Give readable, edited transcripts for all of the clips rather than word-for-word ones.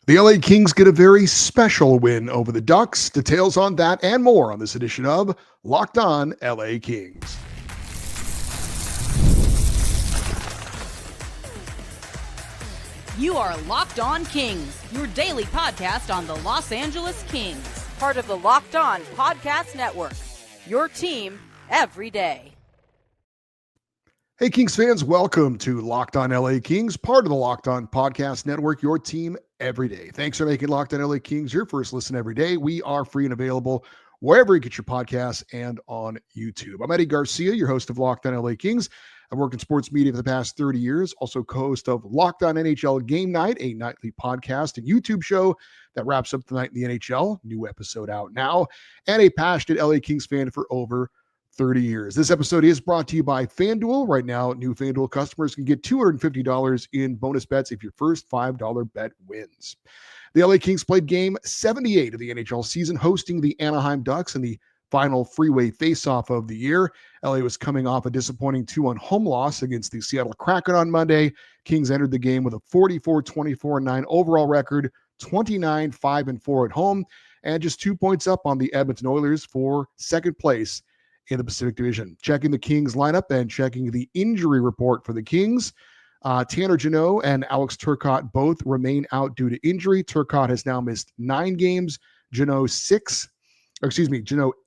The LA Kings get a very special win over the Ducks. Details on that and more on this edition of Locked On LA Kings. You are Locked On Kings, your daily podcast on the Los Angeles Kings, part of the Locked On Podcast Network, your team every day. Hey, Kings fans, welcome to Locked On LA Kings, part of the Locked On Podcast Network, your team every day. Thanks for making Locked On LA Kings your first listen every day. We are free and available wherever you get your podcasts and on YouTube. I'm Eddie Garcia, your host of Locked On LA Kings. I've worked in sports media for the past 30 years, also co-host of Locked On NHL Game Night, a nightly podcast and YouTube show that wraps up the night in the NHL, new episode out now, and a passionate LA Kings fan for over 30 years. This episode is brought to you by FanDuel. Right now, new FanDuel customers can get $250 in bonus bets if your first $5 bet wins. The LA Kings played game 78 of the NHL season, hosting the Anaheim Ducks in the final freeway face-off of the year. LA was coming off a disappointing 2-1 home loss against the Seattle Kraken on Monday. Kings entered the game with a 44-24-9 overall record, 29-5-4 at home, and just 2 points up on the Edmonton Oilers for second place in the Pacific Division. Checking the Kings lineup and checking the injury report for the Kings. Tanner Jeannot and Alex Turcotte both remain out due to injury. Turcotte has now missed 9 games, Jeannot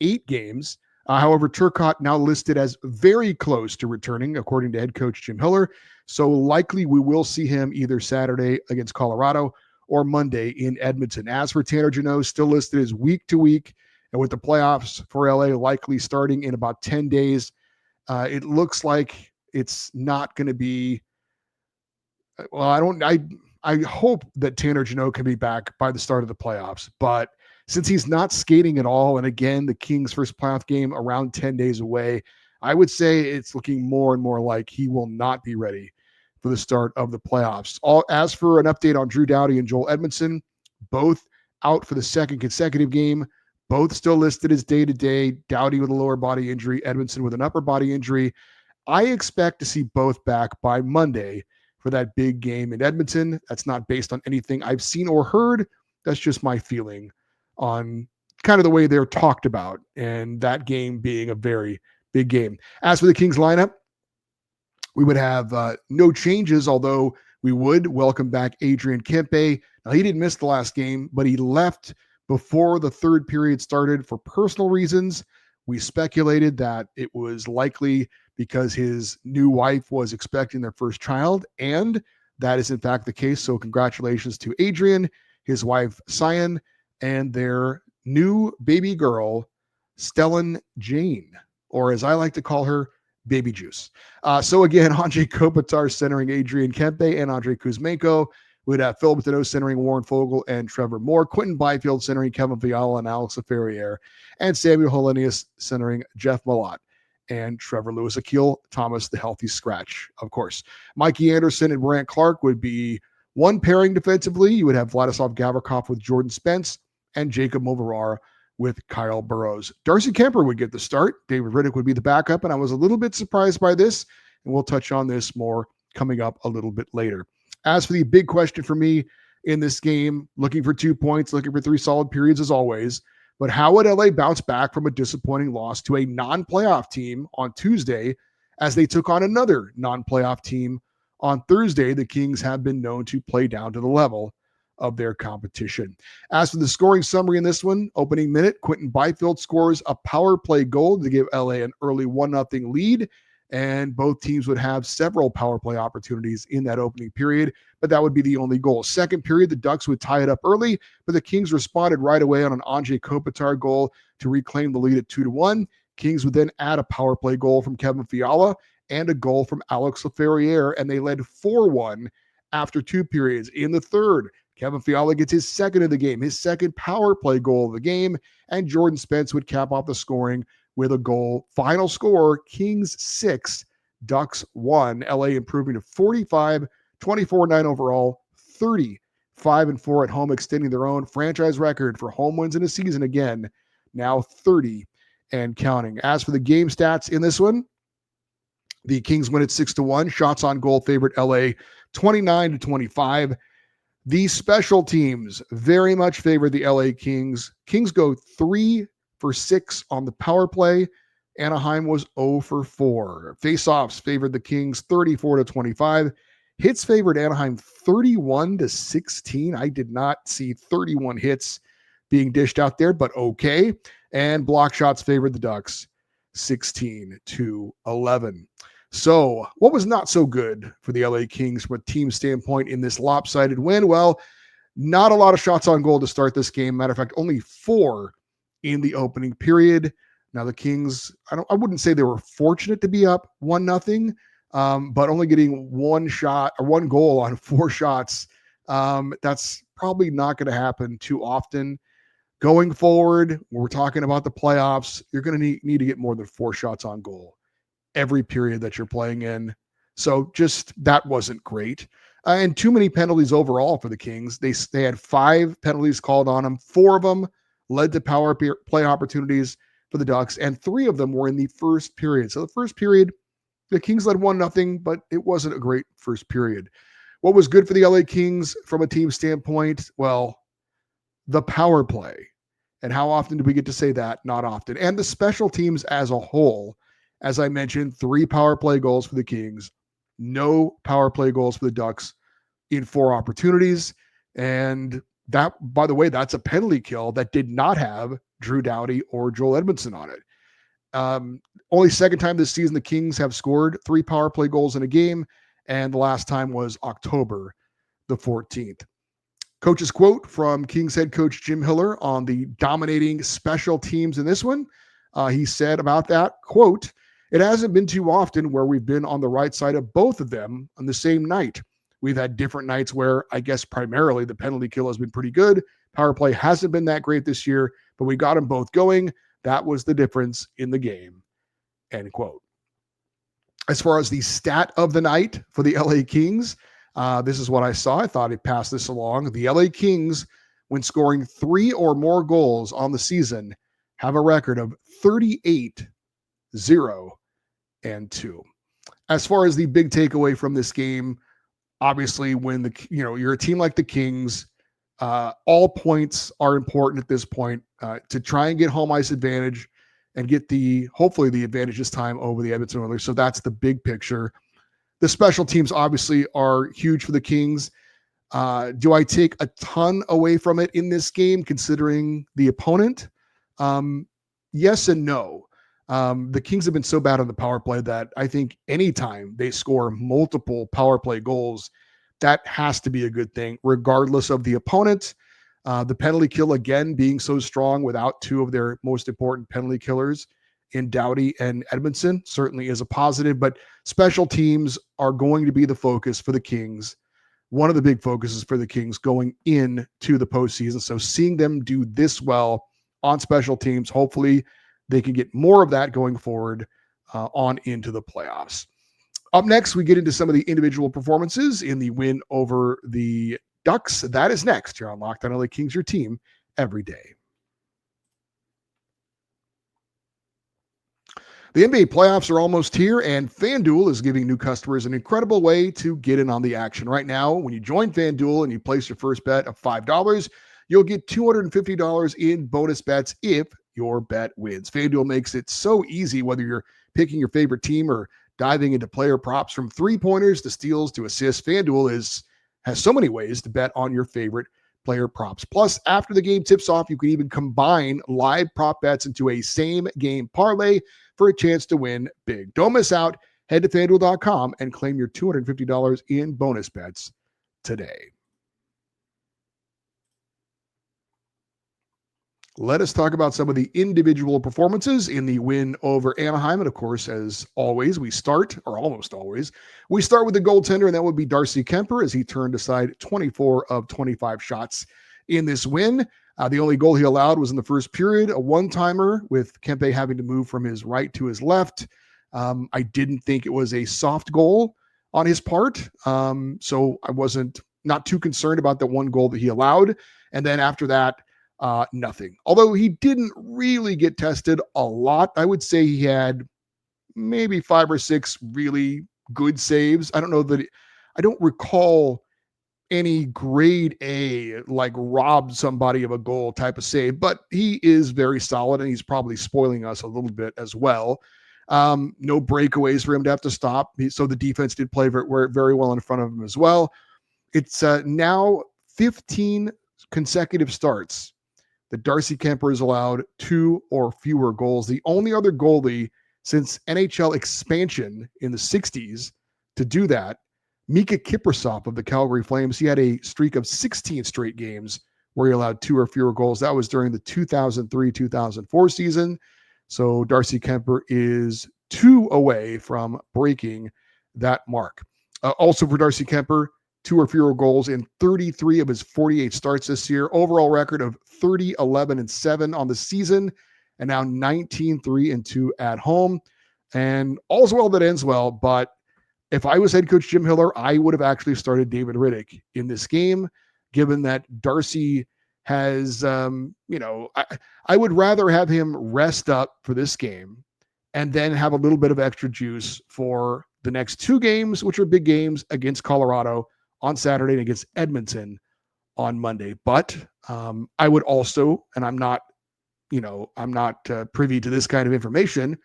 8 games. However, Turcotte now listed as very close to returning, according to head coach Jim Hiller. So likely we will see him either Saturday against Colorado or Monday in Edmonton. As for Tanner Jeannot, still listed as week to week. And with the playoffs for LA likely starting in about 10 days, it looks like it's not going to be. Well, I hope that Tanner Jeannot can be back by the start of the playoffs. But since he's not skating at all, and again, the Kings' first playoff game around 10 days away, I would say it's looking more and more like he will not be ready for the start of the playoffs. As for an update on Drew Doughty and Joel Edmondson, both out for the second consecutive game. Both still listed as day-to-day, Doughty with a lower body injury, Edmondson with an upper body injury. I expect to see both back by Monday for that big game in Edmonton. That's not based on anything I've seen or heard. That's just my feeling on kind of the way they're talked about, and that game being a very big game. As for the Kings lineup, we would have no changes, although we would welcome back Adrian Kempe. Now, he didn't miss the last game, but he left before the third period started for personal reasons. We speculated that it was likely because his new wife was expecting their first child, and that is in fact the case. So congratulations to Adrian, his wife Cyan, and their new baby girl, Stellan Jane, or as I like to call her, Baby Juice. So again, Andrei Kopitar centering Adrian Kempe and Andrei Kuzmenko. We'd have Phil Bitono centering Warren Fogle and Trevor Moore, Quentin Byfield centering Kevin Fiala and Alex Laferriere, and Samuel Hellenius centering Jeff Malott and Trevor Lewis. Akil Thomas, the healthy scratch, of course. Mikey Anderson and Brant Clark would be one pairing defensively. You would have Vladislav Gavrikov with Jordan Spence and Jacob Moverare with Kyle Burrows. Darcy Kemper would get the start. David Riddick would be the backup, and I was a little bit surprised by this, and we'll touch on this more coming up a little bit later. As for the big question for me in this game, looking for 2 points, looking for 3 solid periods as always, but how would LA bounce back from a disappointing loss to a non-playoff team on Tuesday as they took on another non-playoff team on Thursday? The Kings have been known to play down to the level of their competition. As for the scoring summary in this one, opening minute, Quentin Byfield scores a power play goal to give LA an early 1-0 lead. And both teams would have several power play opportunities in that opening period, but that would be the only goal. Second period, the Ducks would tie it up early, but the Kings responded right away on an Andrei Kopitar goal to reclaim the lead at 2-1. Kings would then add a power play goal from Kevin Fiala and a goal from Alex Laferriere, and they led 4-1 after 2 periods. In the third, Kevin Fiala gets his second of the game, his second power play goal of the game, and Jordan Spence would cap off the scoring with a goal. Final score, Kings 6, Ducks 1. LA improving to 45-24-9 overall, 30-5-4 at home, extending their own franchise record for home wins in a season again, now 30 and counting. As for the game stats in this one, the Kings win at 6-1. Shots on goal favored LA 29-25. The special teams very much favor the LA Kings. Kings go 3 for 6 on the power play. Anaheim was 0 for 4. Faceoffs favored the Kings 34 to 25. Hits favored Anaheim 31 to 16. I did not see 31 hits being dished out there, but okay. And block shots favored the Ducks 16 to 11. So, what was not so good for the LA Kings from a team standpoint in this lopsided win? Well, not a lot of shots on goal to start this game. Matter of fact, only 4 in the opening period. Now the Kings, I wouldn't say they were fortunate to be up 1-0, but only getting one shot or one goal on 4 shots. That's probably not going to happen too often. Going forward, when we're talking about the playoffs, you're going to need to get more than 4 shots on goal every period that you're playing in. So just that wasn't great. And too many penalties overall for the Kings. They had 5 penalties called on them. 4 of them led to power play opportunities for the Ducks, and 3 of them were in the first period. So the first period, the Kings led 1-0, but it wasn't a great first period. What was good for the LA Kings from a team standpoint? Well, the power play. And how often do we get to say that? Not often. And the special teams as a whole. As I mentioned, 3 power play goals for the Kings, no power play goals for the Ducks in 4 opportunities. And that, by the way, that's a penalty kill that did not have Drew Doughty or Joel Edmondson on it. Only second time this season the Kings have scored 3 power play goals in a game, and the last time was October the 14th. Coach's quote from Kings head coach Jim Hiller on the dominating special teams in this one. He said about that, quote, "It hasn't been too often where we've been on the right side of both of them on the same night. We've had different nights where I guess primarily the penalty kill has been pretty good. Power play hasn't been that great this year, but we got them both going. That was the difference in the game." End quote. As far as the stat of the night for the LA Kings, this is what I saw. I thought I'd pass this along. The LA Kings, when scoring 3 or more goals on the season, have a record of 38, 0, and 2. As far as the big takeaway from this game, obviously when you're a team like the Kings, all points are important at this point to try and get home ice advantage and get hopefully the advantage this time over the Edmonton Oilers. So that's the big picture. The special teams obviously are huge for the Kings. Do I take a ton away from it in this game considering the opponent? Yes and no. The Kings have been so bad on the power play that I think anytime they score multiple power play goals, that has to be a good thing, regardless of the opponent. The penalty kill, again, being so strong without 2 of their most important penalty killers in Doughty and Edmondson certainly is a positive, but special teams are going to be the focus for the Kings. One of the big focuses for the Kings going into the postseason. So seeing them do this well on special teams, hopefully they can get more of that going forward on into the playoffs. Up next, we get into some of the individual performances in the win over the Ducks. That is next here on Locked On LA Kings, your team every day. The NBA playoffs are almost here, and FanDuel is giving new customers an incredible way to get in on the action. Right now, when you join FanDuel and you place your first bet of $5, you'll get $250 in bonus bets if your bet wins. FanDuel makes it so easy, whether you're picking your favorite team or diving into player props from 3-pointers to steals to assists. FanDuel has so many ways to bet on your favorite player props. Plus, after the game tips off, you can even combine live prop bets into a same game parlay for a chance to win big. Don't miss out. Head to FanDuel.com and claim your $250 in bonus bets today. Let us talk about some of the individual performances in the win over Anaheim. And of course, as always, almost always, we start with the goaltender, and that would be Darcy Kemper as he turned aside 24 of 25 shots in this win. The only goal he allowed was in the first period, a one-timer with Kempe having to move from his right to his left. I didn't think it was a soft goal on his part, so I wasn't not too concerned about the one goal that he allowed. And then after that, nothing. Although he didn't really get tested a lot. I would say he had maybe 5 or 6 really good saves. I don't recall any grade A, like robbed somebody of a goal type of save, but he is very solid and he's probably spoiling us a little bit as well. No breakaways for him to have to stop. So the defense did play very well in front of him as well. It's now 15 consecutive starts that Darcy Kemper has allowed 2 or fewer goals. The only other goalie since NHL expansion in the 60s to do that, Mika Kiprasov of the Calgary Flames. He had a streak of 16 straight games where he allowed 2 or fewer goals. That was during the 2003-2004 season. So Darcy Kemper is 2 away from breaking that mark. Also for Darcy Kemper, 2 or fewer goals in 33 of his 48 starts this year. Overall record of 30-11-7 on the season, and now 19-3-2 at home. And all's well that ends well, but if I was head coach Jim Hiller, I would have actually started David Riddick in this game, given that Darcy has, I would rather have him rest up for this game and then have a little bit of extra juice for the next 2 games, which are big games against Colorado on Saturday and against Edmonton on Monday. But I would also, and I'm not privy to this kind of information,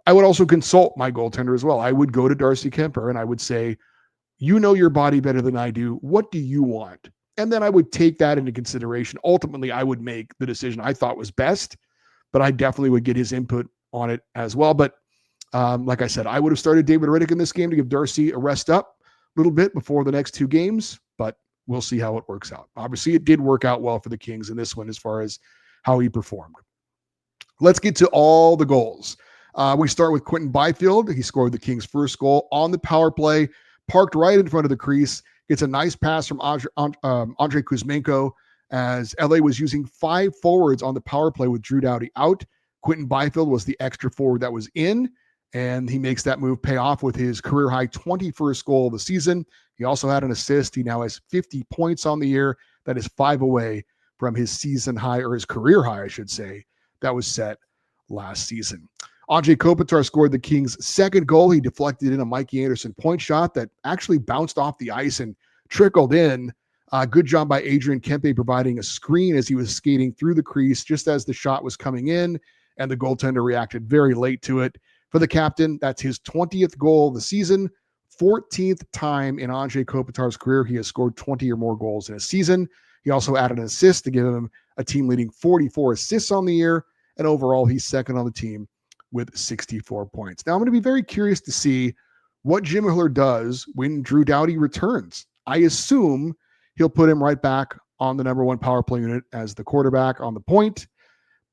I would also consult my goaltender as well. I would go to Darcy Kemper and I would say, you know your body better than I do. What do you want? And then I would take that into consideration. Ultimately, I would make the decision I thought was best, but I definitely would get his input on it as well. But like I said, I would have started David Riddick in this game to give Darcy a rest up a little bit before the next 2 games, but we'll see how it works out. Obviously, it did work out well for the Kings in this one as far as how he performed. Let's get to all the goals. We start with Quinton Byfield. He scored the Kings' first goal on the power play, parked right in front of the crease, gets a nice pass from Andrei Kuzmenko as LA was using 5 forwards on the power play with Drew Doughty out. Quinton Byfield was the extra forward that was in, and he makes that move pay off with his career-high 21st goal of the season. He also had an assist. He now has 50 points on the year. That is 5 away from his season high, or his career high, I should say, that was set last season. Andrei Kopitar scored the Kings' second goal. He deflected in a Mikey Anderson point shot that actually bounced off the ice and trickled in. Good job by Adrian Kempe providing a screen as he was skating through the crease just as the shot was coming in, and the goaltender reacted very late to it. For the captain, that's his 20th goal of the season, 14th time in Andrei Kopitar's career he has scored 20 or more goals in a season. He also added an assist to give him a team-leading 44 assists on the year, and overall he's second on the team with 64 points. Now, I'm going to be very curious to see what Jim Hiller does when Drew Doughty returns. I assume he'll put him right back on the number 1 power play unit as the quarterback on the point.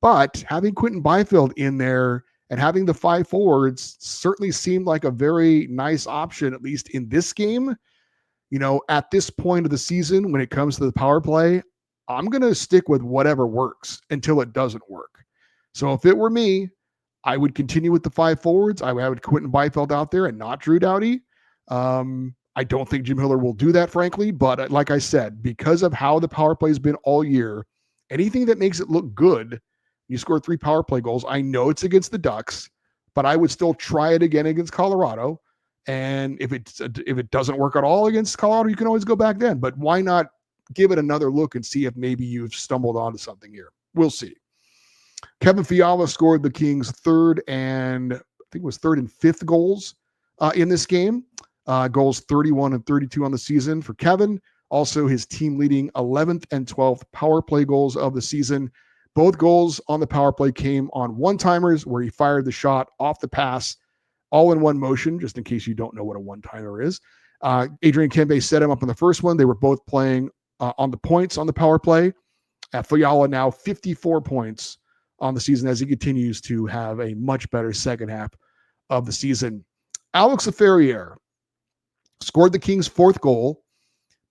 But having Quinton Byfield in there and having the 5 forwards certainly seemed like a very nice option, at least in this game. At this point of the season, when it comes to the power play, I'm going to stick with whatever works until it doesn't work. So if it were me, I would continue with the 5 forwards. I would have Quinton Byfield out there and not Drew Doughty. I don't think Jim Hiller will do that, frankly. But like I said, because of how the power play has been all year, anything that makes it look good, you score 3 power play goals. I know it's against the Ducks, but I would still try it again against Colorado. And if it doesn't work at all against Colorado, you can always go back then. But why not give it another look and see if maybe you've stumbled onto something here? We'll see. Kevin Fiala scored the Kings' third and 5th goals in this game. Goals 31 and 32 on the season for Kevin. Also his team leading 11th and 12th power play goals of the season. Both goals on the power play came on one-timers where he fired the shot off the pass all in one motion, just in case you don't know what a one-timer is. Adrian Kempe set him up on the first one. They were both playing on the points on the power play. Fiala now 54 points on the season as he continues to have a much better second half of the season. Alex Laferriere scored the Kings' 4th goal,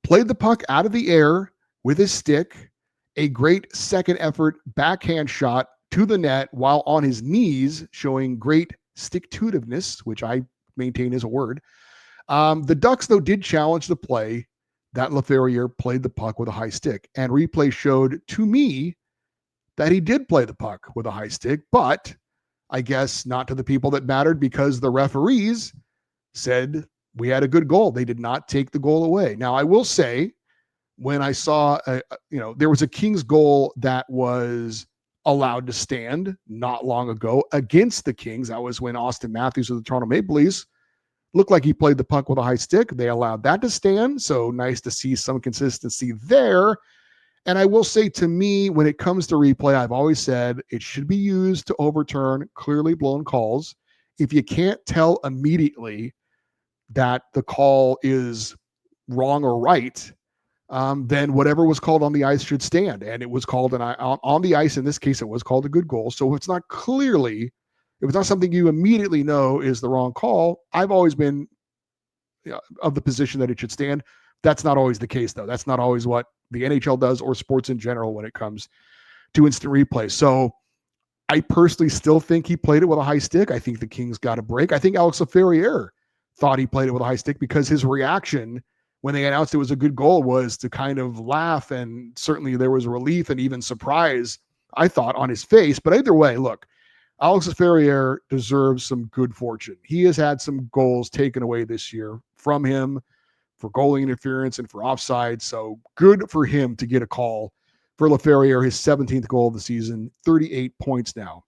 played the puck out of the air with his stick, a great second effort backhand shot to the net while on his knees, showing great stick-to-itiveness, which I maintain is a word. The Ducks, though, did challenge the play that Laferriere played the puck with a high stick, and replay showed to me that he did play the puck with a high stick, but I guess not to the people that mattered because the referees said we had a good goal. They did not take the goal away. Now, I will say when I saw, there was a Kings goal that was allowed to stand not long ago against the Kings. That was when Austin Matthews of the Toronto Maple Leafs looked like he played the puck with a high stick. They allowed that to stand. So nice to see some consistency there. And I will say, to me, when it comes to replay, I've always said it should be used to overturn clearly blown calls. If you can't tell immediately that the call is wrong or right, then whatever was called on the ice should stand. And it was called on the ice. In this case, it was called a good goal. So if it's not something you immediately know is the wrong call, I've always been of the position that it should stand. That's not always the case, though. That's not always what the NHL does or sports in general when it comes to instant replay. So I personally still think he played it with a high stick. I think the Kings got a break. I think Alex Laferriere thought he played it with a high stick because his reaction when they announced it was a good goal was to kind of laugh, and certainly there was relief and even surprise, I thought, on his face. But either way, look, Alex Laferriere deserves some good fortune. He has had some goals taken away this year from him for goalie interference and for offside. So good for him to get a call for Laferriere, his 17th goal of the season, 38 points now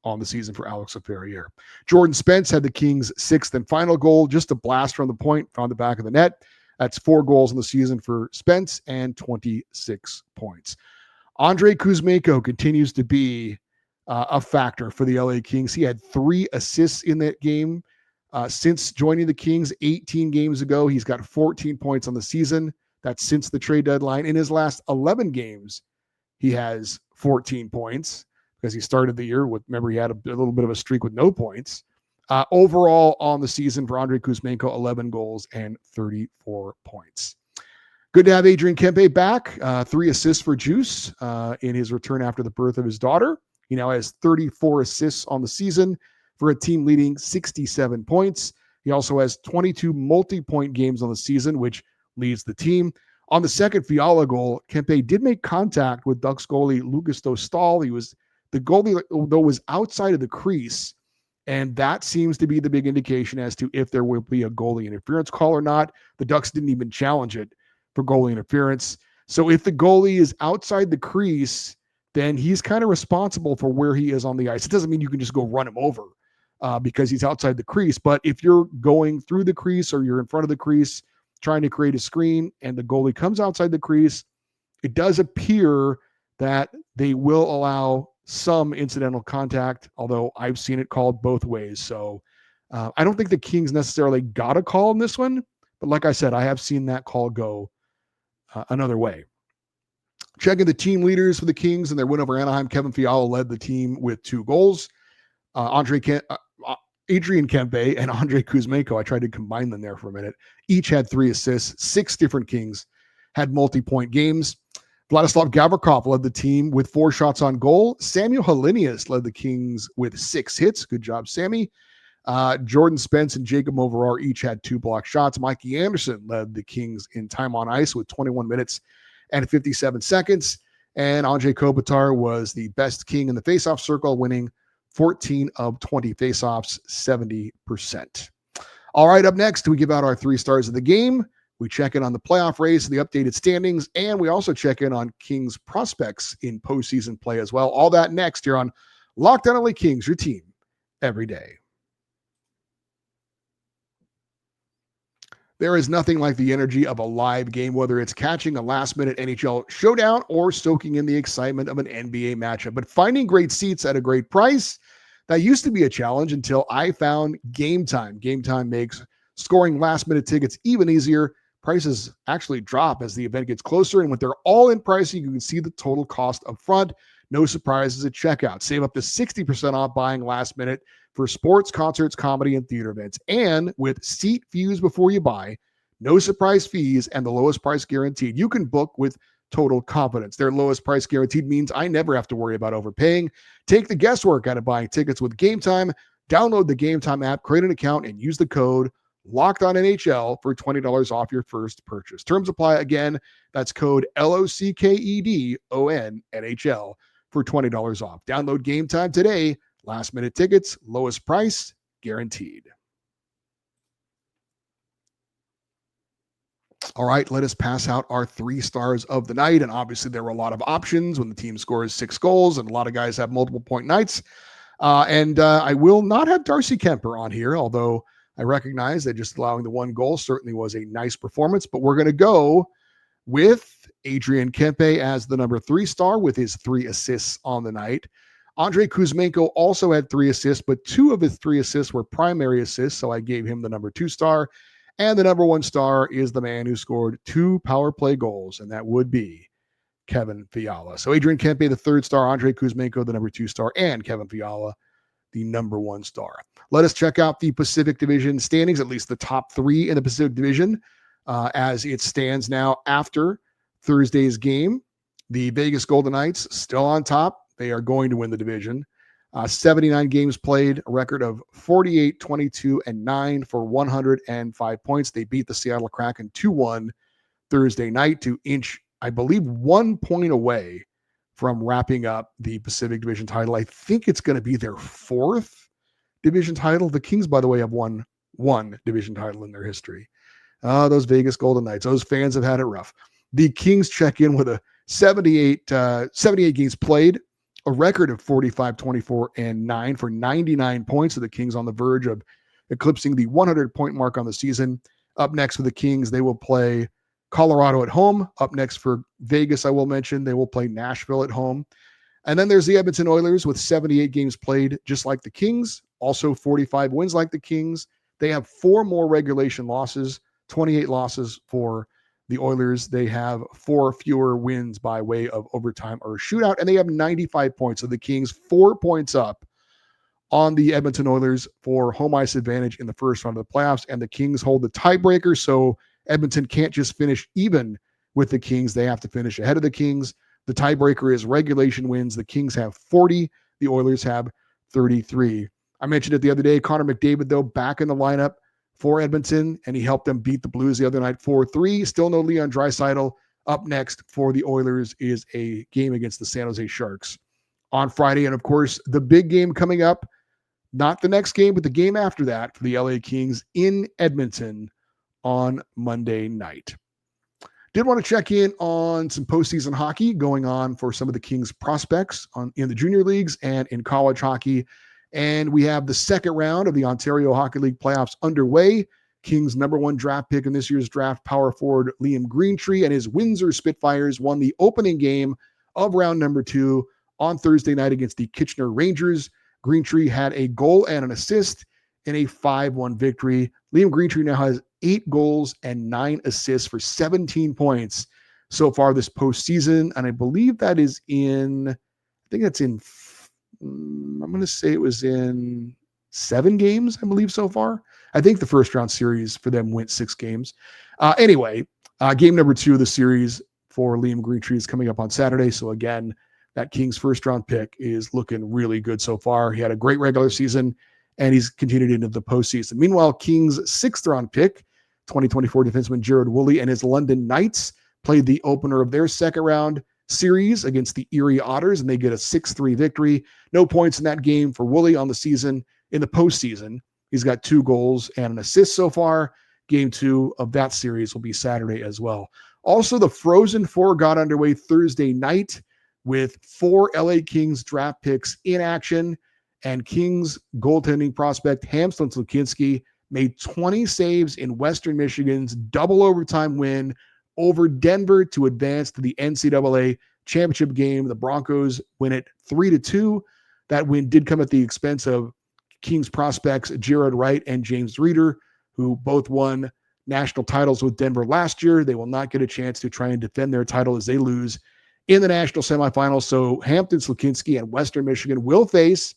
on the season for Alex Laferriere. Jordan Spence had the Kings' 6th and final goal, just a blast from the point, found the back of the net. That's 4 goals in the season for Spence and 26 points. Andrei Kuzmenko continues to be a factor for the LA Kings. He had 3 assists in that game. Since joining the Kings 18 games ago, he's got 14 points on the season. That's since the trade deadline. In his last 11 games, he has 14 points because he started the year with, remember, he had a little bit of a streak with no points. Overall on the season for Andrei Kuzmenko, 11 goals and 34 points. Good to have Adrian Kempe back. 3 assists for Juice in his return after the birth of his daughter. He now has 34 assists on the season for a team leading 67 points. He also has 22 multi-point games on the season, which leads the team. On the second Fiala goal, Kempe did make contact with Ducks goalie Lucas Dostal. The goalie, though, was outside of the crease, and that seems to be the big indication as to if there will be a goalie interference call or not. The Ducks didn't even challenge it for goalie interference. So if the goalie is outside the crease, then he's kind of responsible for where he is on the ice. It doesn't mean you can just go run him over because he's outside the crease. But if you're going through the crease or you're in front of the crease trying to create a screen and the goalie comes outside the crease, it does appear that they will allow some incidental contact, although I've seen it called both ways. So I don't think the Kings necessarily got a call in this one, but like I said, I have seen that call go another way. Checking the team leaders for the Kings and their win over Anaheim, Kevin Fiala led the team with 2 goals. Adrian Kempe and Andrei Kuzmenko, I tried to combine them there for a minute, each had 3 assists. 6 different Kings had multi-point games. Vladislav Gavrikov led the team with 4 shots on goal. Samuel Helenius led the Kings with 6 hits. Good job, Sammy. Jordan Spence and Jacob Moverar each had 2 blocked shots. Mikey Anderson led the Kings in time on ice with 21 minutes and 57 seconds. And Andrei Kopitar was the best King in the faceoff circle, winning 14 of 20 faceoffs, 70%. All right, up next, we give out our 3 stars of the game. We check in on the playoff race, the updated standings, and we also check in on Kings prospects in postseason play as well. All that next here on Locked On LA Kings, your team every day. There is nothing like the energy of a live game, whether it's catching a last-minute NHL showdown or soaking in the excitement of an NBA matchup. But finding great seats at a great price, that used to be a challenge until I found Gametime. Gametime makes scoring last-minute tickets even easier. Prices actually drop as the event gets closer, and with their all-in pricing, you can see the total cost up front. No surprises at checkout. Save up to 60% off buying last minute for sports, concerts, comedy, and theater events. And with seat views before you buy, no surprise fees, and the lowest price guaranteed, you can book with total confidence. Their lowest price guaranteed means I never have to worry about overpaying. Take the guesswork out of buying tickets with Gametime. Download the Gametime app, create an account, and use the code LOCKEDONNHL for $20 off your first purchase. Terms apply. Again, that's code LOCKEDONNHL for $20 off. Download Gametime today. Last minute tickets, lowest price guaranteed. All right, let us pass out our 3 stars of the night. And obviously, there were a lot of options when the team scores 6 goals, and a lot of guys have multiple point nights. I will not have Darcy Kemper on here, although I recognize that just allowing the 1 goal certainly was a nice performance. But we're going to go with Adrian Kempe as the number 3 star with his 3 assists on the night. Andrei Kuzmenko also had 3 assists, but 2 of his 3 assists were primary assists, so I gave him the number 2 star. And the number 1 star is the man who scored 2 power play goals, and that would be Kevin Fiala. So Adrian Kempe, the 3rd star, Andrei Kuzmenko, the number 2 star, and Kevin Fiala, the number 1 star. Let us check out the Pacific Division standings, at least the top 3 in the Pacific Division, as it stands now after Thursday's game. The Vegas Golden Knights still on top. They are going to win the division. 79 games played, a record of 48, 22, and 9 for 105 points. They beat the Seattle Kraken 2-1 Thursday night to inch, I believe, 1 point away from wrapping up the Pacific Division title. I think it's going to be their 4th division title. The Kings, by the way, have won 1 division title in their history. Those Vegas Golden Knights, those fans have had it rough. The Kings check in with a 78 games played, a record of 45, 24, and 9 for 99 points. So the Kings on the verge of eclipsing the 100-point mark on the season. Up next for the Kings, they will play Colorado at home. Up next for Vegas, I will mention, they will play Nashville at home. And then there's the Edmonton Oilers with 78 games played, just like the Kings, also 45 wins like the Kings. They have 4 more regulation losses, 28 losses for the Oilers. They have 4 fewer wins by way of overtime or shootout, and they have 95 points. So the Kings 4 points up on the Edmonton Oilers for home ice advantage in the first round of the playoffs, and the Kings hold the tiebreaker. So Edmonton can't just finish even with the Kings. They have to finish ahead of the Kings. The tiebreaker is regulation wins. The Kings have 40. The Oilers have 33. I mentioned it the other day. Connor McDavid, though, back in the lineup for Edmonton, and he helped them beat the Blues the other night 4-3. Still no Leon Draisaitl. Up next for the Oilers is a game against the San Jose Sharks on Friday. And, of course, the big game coming up, not the next game, but the game after that for the LA Kings in Edmonton on Monday night. Did want to check in on some postseason hockey going on for some of the Kings prospects in the junior leagues and in college hockey. And we have the second round of the Ontario Hockey League playoffs underway. Kings' number 1 draft pick in this year's draft, power forward Liam Greentree and his Windsor Spitfires won the opening game of round number 2 on Thursday night against the Kitchener Rangers. Greentree had a goal and an assist in a 5-1 victory. Liam Greentree now has 8 goals and 9 assists for 17 points so far this postseason. And I believe that is I'm going to say it was in 7 games, I believe, so far. I think the first round series for them went 6 games. Anyway, game number 2 of the series for Liam Greentree is coming up on Saturday. So again, that Kings first round pick is looking really good so far. He had a great regular season, and he's continued into the postseason. Meanwhile, Kings' 6th round pick, 2024 defenseman Jared Woolley and his London Knights played the opener of their second round series against the Erie Otters, and they get a 6-3 victory. No points in that game for Woolley on the season. In the postseason, he's got 2 goals and an assist so far. Game 2 of that series will be Saturday as well. Also, the Frozen Four got underway Thursday night with 4 LA Kings draft picks in action, and Kings goaltending prospect Hamston Slukinski made 20 saves in Western Michigan's double overtime win over Denver to advance to the NCAA championship game. The Broncos win it 3-2. That win did come at the expense of Kings prospects Jared Wright and James Reeder, who both won national titles with Denver last year. They will not get a chance to try and defend their title as they lose in the national semifinals. So Hampton Slukinski and Western Michigan will face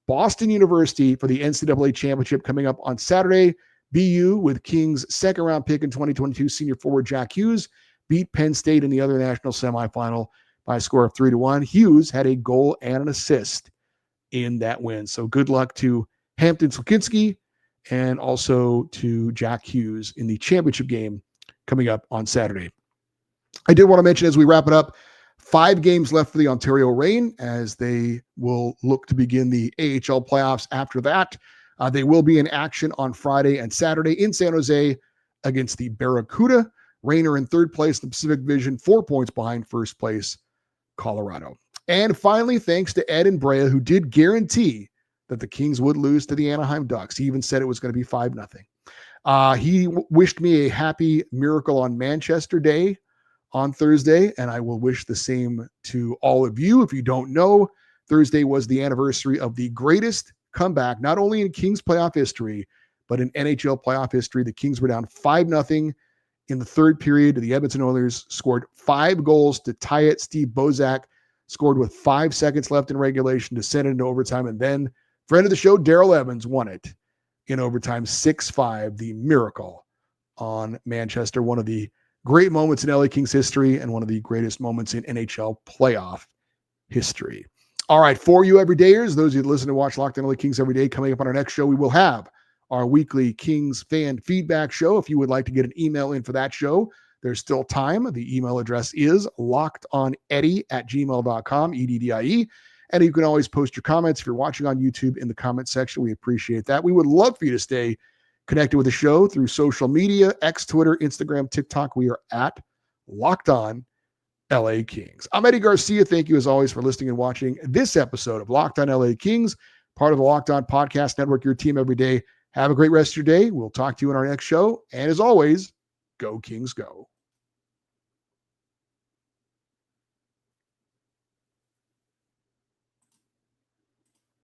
Boston University for the NCAA championship coming up on Saturday. BU, with Kings' second round pick in 2022 senior forward Jack Hughes, beat Penn State in the other national semifinal by a score of 3-1. Hughes had a goal and an assist in that win. So good luck to Hampton Slukinski and also to Jack Hughes in the championship game coming up on Saturday. I did want to mention as we wrap it up, 5 games left for the Ontario Reign as they will look to begin the AHL playoffs after that. They will be in action on Friday and Saturday in San Jose against the Barracuda. Rainer in third place in the Pacific Division, 4 points behind first place, Colorado. And finally, thanks to Ed and Brea, who did guarantee that the Kings would lose to the Anaheim Ducks. He even said it was going to be 5-0. He wished me a happy Miracle on Manchester Day on Thursday, and I will wish the same to all of you. If you don't know, Thursday was the anniversary of the greatest comeback, not only in Kings playoff history, but in NHL playoff history. The Kings were down 5-0 in the third period. The Edmonton Oilers scored 5 goals to tie it. Steve Bozak scored with 5 seconds left in regulation to send it into overtime. And then friend of the show, Darrell Evans, won it in overtime, 6-5, the Miracle on Manchester. One of the great moments in LA Kings history and one of the greatest moments in NHL playoff history. All right, for you everydayers, those of you that listen and watch Locked On LA Kings every day, coming up on our next show, we will have our weekly Kings fan feedback show. If you would like to get an email in for that show, there's still time. The email address is lockedoneddie@gmail.com, EDDIE. And you can always post your comments if you're watching on YouTube in the comment section. We appreciate that. We would love for you to stay connected with the show through social media, X, Twitter, Instagram, TikTok. We are at Locked On LA Kings. I'm Eddie Garcia. Thank you as always for listening and watching this episode of Locked On LA Kings, part of the Locked On Podcast Network, your team every day. Have a great rest of your day. We'll talk to you in our next show. And as always, go Kings, go.